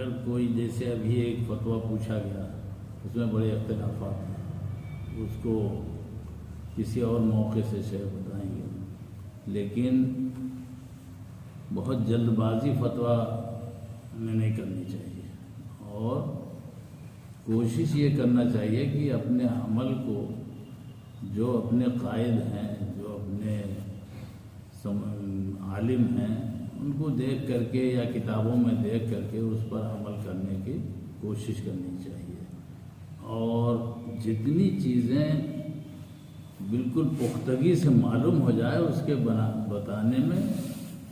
اگر کوئی جیسے ابھی ایک فتویٰ پوچھا گیا اس میں بڑے اختلافات ہیں، اس کو کسی اور موقع سے شاید بتائیں گے، لیکن بہت جلد بازی فتویٰ میں نہیں کرنی چاہیے، اور کوشش یہ کرنا چاہیے کہ اپنے عمل کو جو اپنے قائد ہیں، جو اپنے عالم ہیں، ان کو دیکھ کر کے یا کتابوں میں دیکھ کر کے اس پر عمل کرنے کی کوشش کرنی چاہیے، اور جتنی چیزیں بالکل پختگی سے معلوم ہو جائے اس کے بتانے میں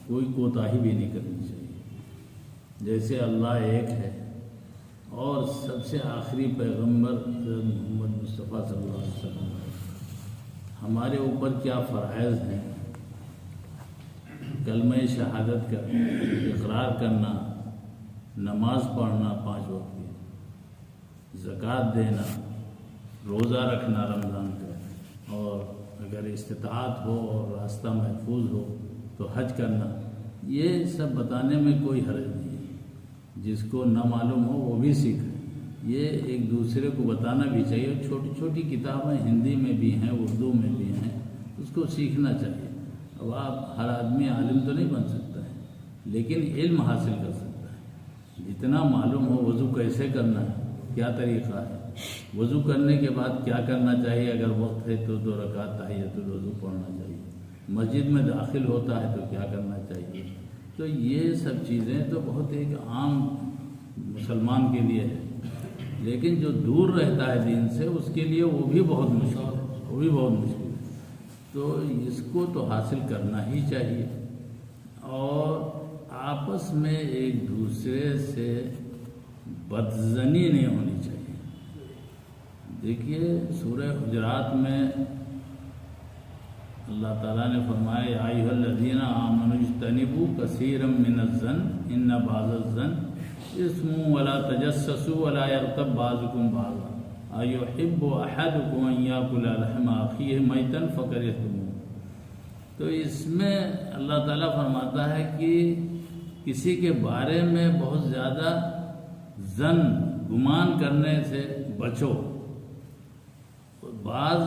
کوئی کوتاہی بھی نہیں کرنی چاہیے۔ جیسے اللہ ایک ہے، اور سب سے آخری پیغمبر محمد مصطفیٰ صلی اللہ علیہ وسلم ہے، ہمارے اوپر کیا فرائض ہیں، کلمہ شہادت کا اقرار کرنا، نماز پڑھنا 5 وقت کی، زکوٰۃ دینا، روزہ رکھنا رمضان کا، اور اگر استطاعت ہو اور راستہ محفوظ ہو تو حج کرنا، یہ سب بتانے میں کوئی حرج نہیں ہے۔ جس کو نہ معلوم ہو وہ بھی سیکھے، یہ ایک دوسرے کو بتانا بھی چاہیے۔ چھوٹی چھوٹی کتابیں ہندی میں بھی ہیں، اردو میں بھی ہیں، اس کو سیکھنا چاہیے۔ اب آپ ہر آدمی عالم تو نہیں بن سکتا ہے، لیکن علم حاصل کر سکتا ہے۔ جتنا معلوم ہو وضو کیسے کرنا ہے، کیا طریقہ ہے، وضو کرنے کے بعد کیا کرنا چاہیے، اگر وقت ہے تو 2 رکعت تحیۃ الوضو پڑھنا چاہیے، مسجد میں داخل ہوتا ہے تو کیا کرنا چاہیے۔ تو یہ سب چیزیں تو بہت ایک عام مسلمان کے لیے ہے، لیکن جو دور رہتا ہے دین سے اس کے لیے وہ بھی بہت مشکل ہے، تو اس کو تو حاصل کرنا ہی چاہیے، اور آپس میں ایک دوسرے سے بدظنی نہیں ہونی چاہیے۔ دیکھیے سورہ حجرات میں اللہ تعالیٰ نے فرمایا یا ایھا الذین آمنوا اجتنبوا کثیرا من الظن ان بعض الظن اسم ولا تجسسوا ولا یغتب بعضکم بعضا ایحب احدکم ان یاکل لحم اخیہ میتا فکرہتموہ۔ تو اس میں اللہ تعالیٰ فرماتا ہے کہ کسی کے بارے میں بہت زیادہ گمان کرنے سے بچو۔ بعض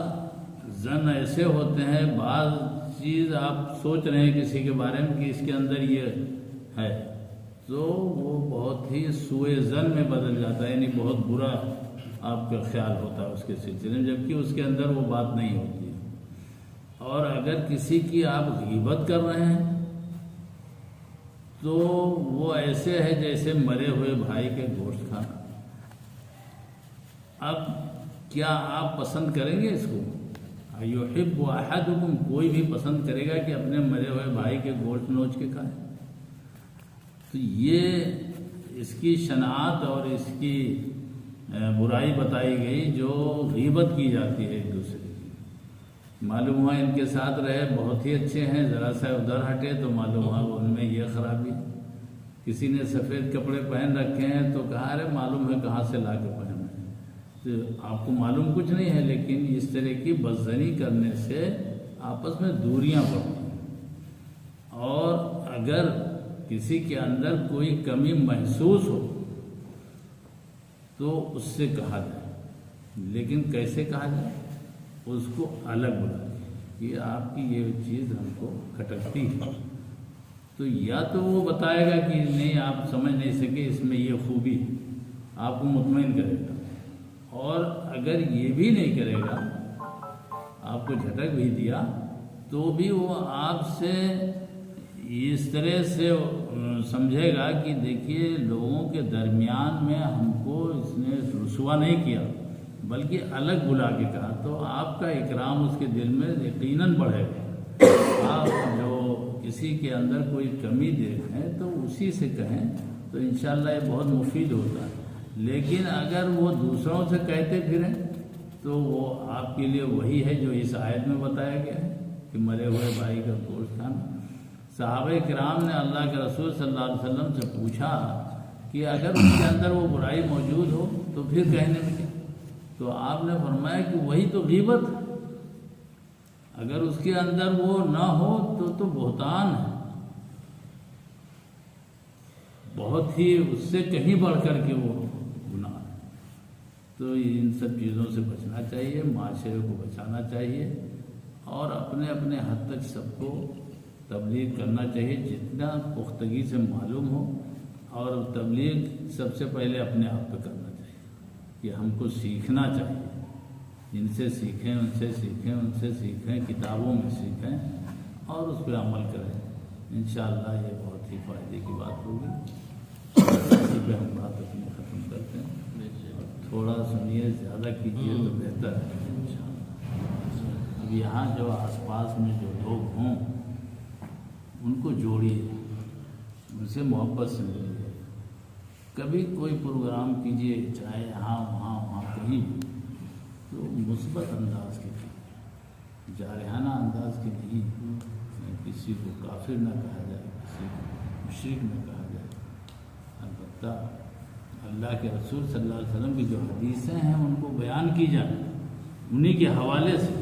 زن ایسے ہوتے ہیں، بعض چیز آپ سوچ رہے ہیں کسی کے بارے میں کہ اس کے اندر یہ ہے، تو وہ بہت ہی سوء زن میں بدل جاتا ہے، یعنی بہت برا آپ کا خیال ہوتا ہے اس کے سلسلے میں، جبکہ اس کے اندر وہ بات نہیں ہوتی ہے۔ اور اگر کسی کی آپ غیبت کر رہے ہیں تو وہ ایسے ہے جیسے مرے ہوئے بھائی کے گوشت کھانا۔ اب کیا آپ پسند کریں گے اس کو؟ یحب احدکم، کوئی بھی پسند کرے گا کہ اپنے مرے ہوئے بھائی کے گوشت نوچ کے کھائے؟ تو یہ اس کی شناعت اور اس کی برائی بتائی گئی جو غیبت کی جاتی ہے ایک دوسرے کی۔ معلوم ہوا ان کے ساتھ رہے، بہت ہی اچھے ہیں، ذرا سا ادھر ہٹے تو معلوم ہوا ان میں یہ خرابی۔ کسی نے سفید کپڑے پہن رکھے ہیں تو کہا ارے معلوم ہے کہاں سے لا کے پہن رہے ہیں، تو آپ کو معلوم کچھ نہیں ہے، لیکن اس طرح کی بدظنی کرنے سے آپس میں دوریاں بڑھتی ہیں۔ اور اگر کسی کے اندر کوئی کمی محسوس ہو تو اس سے کہا جائے، لیکن کیسے کہا جائے؟ اس کو الگ بلا کہ آپ کی یہ چیز ہم کو کھٹکتی ہے، تو یا تو وہ بتائے گا کہ نہیں آپ سمجھ نہیں سکے اس میں یہ خوبی ہے، آپ کو مطمئن کرے گا، اور اگر یہ بھی نہیں کرے گا، آپ کو جھٹک بھی دیا تو بھی وہ آپ سے اس طرح سے سمجھے گا کہ دیکھیے لوگوں کے درمیان میں ہم کو اس نے رسوا نہیں کیا بلکہ الگ بلا کے کہا، تو آپ کا اکرام اس کے دل میں یقیناً بڑھے گا۔ آپ جو کسی کے اندر کوئی کمی دیکھیں تو اسی سے کہیں تو انشاءاللہ یہ بہت مفید ہوتا ہے، لیکن اگر وہ دوسروں سے کہتے پھریں تو وہ آپ کے لیے وہی ہے جو اس آیت میں بتایا گیا ہے کہ مرے ہوئے بھائی کا گوشت کھانا۔ صحابہ کرام نے اللہ کے رسول صلی اللہ علیہ وسلم سے پوچھا کہ اگر اس کے اندر وہ برائی موجود ہو تو پھر کہنے میں کیا؟ تو آپ نے فرمایا کہ وہی تو غیبت ہے، اگر اس کے اندر وہ نہ ہو تو بہتان ہے، بہت ہی اس سے کہیں بڑھ کر کے وہ گناہ ہے۔ تو ان سب چیزوں سے بچنا چاہیے، معاشرے کو بچانا چاہیے، اور اپنے اپنے حد تک سب کو تبلیغ کرنا چاہیے جتنا پختگی سے معلوم ہو، اور تبلیغ سب سے پہلے اپنے آپ پہ کرنا چاہیے کہ ہم کو سیکھنا چاہیے، ان سے سیکھیں، ان سے سیکھیں، ان سے سیکھیں، کتابوں میں سیکھیں اور اس پہ عمل کریں۔ انشاءاللہ یہ بہت ہی فائدے کی بات ہوگی۔ اسی پہ ہم بات اپنی ختم کرتے ہیں، اور تھوڑا سنیے، زیادہ کیجیے تو بہتر ہے انشاءاللہ۔ اب یہاں جو آس پاس میں جو لوگ ہوں ان کو جوڑیے، ان سے محبت سے ملیے، کبھی کوئی پروگرام کیجیے، چاہے یہاں وہاں کہیں بھی، تو مثبت انداز کے لیے، جارحانہ انداز کے نہیں، کسی کو کافر نہ کہا جائے، کسی کو مشرک نہ کہا جائے۔ البتہ اللہ کے رسول صلی اللہ علیہ وسلم کی جو حدیثیں ہیں ان کو بیان کی جائیں، انہی کے حوالے سے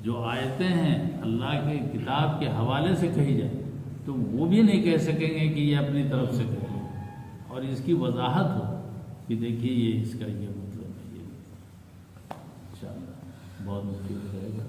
جو آیتیں ہیں اللہ کے کتاب کے حوالے سے کہی جائے، تو وہ بھی نہیں کہہ سکیں گے کہ یہ اپنی طرف سے کہے، اور اس کی وضاحت ہو کہ دیکھیے یہ اس کا یہ مطلب ہے، یہ انشاءاللہ بہت مفید رہے گا۔